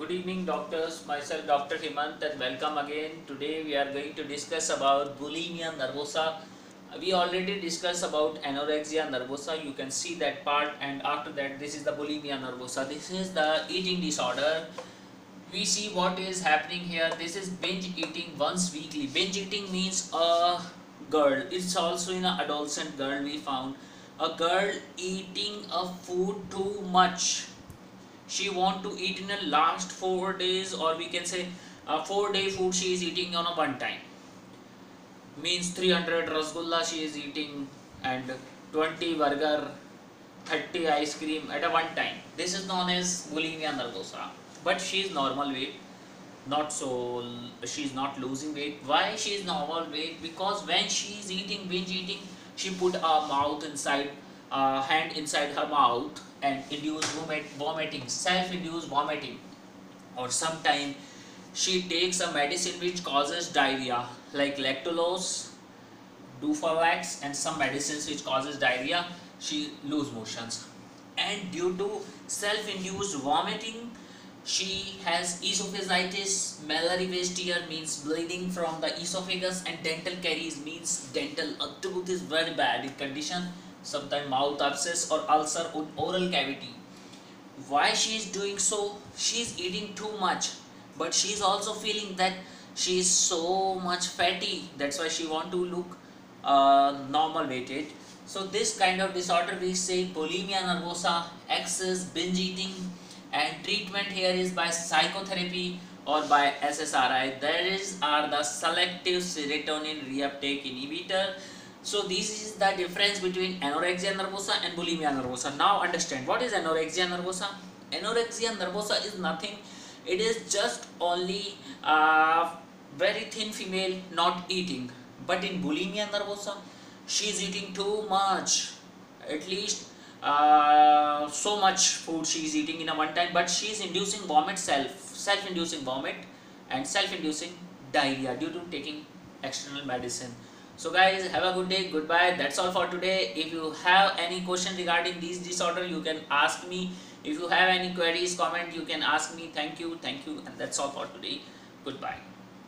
Good evening doctors, myself Dr. Hemant and welcome again. Today we are going to discuss about bulimia nervosa. We already discussed about anorexia nervosa, you can see that part, and after that this is the bulimia nervosa. This is the eating disorder. We see what is happening here. This is binge eating once weekly. Binge eating means a girl, it's also in an adolescent girl we found. A girl eating a food too much. She want to eat in the last 4 days, or we can say a 4 day food she is eating on a one time. Means 300 rasgulla she is eating and 20 burger, 30 ice cream at a one time. This is known as bulimia nervosa. But she is normal weight, not so, she is not losing weight. Why she is normal weight? Because when she is eating, binge eating, she put a mouth inside, hand inside her mouth and induce vomiting, self-induced vomiting. Or sometime she takes a medicine which causes diarrhea like lactulose, dufalax, and some medicines which causes diarrhea. She lose motions, and due to self-induced vomiting she has esophagitis. Malarivastier means bleeding from the esophagus, and dental caries means dental tooth is very bad in condition, sometimes mouth abscess or ulcer on oral cavity. Why she is doing so? She is eating too much, but she is also feeling that she is so much fatty, that's why she want to look normal weighted. So this kind of disorder we say bulimia nervosa, excess binge eating, and treatment here is by psychotherapy or by SSRI. There is are the selective serotonin reuptake inhibitor. So this is the difference between anorexia nervosa and bulimia nervosa. Now understand what is anorexia nervosa. Anorexia nervosa is nothing. It is just only very thin female not eating. But in bulimia nervosa, she is eating too much. At least so much food she is eating in a one time. But she is inducing vomit, self-inducing vomit, and self-inducing diarrhea due to taking external medicine. So guys, have a good day. Goodbye. That's all for today. If you have any question regarding these disorder, you can ask me. If you have any queries, comment, you can ask me. Thank you, and that's all for today. Goodbye.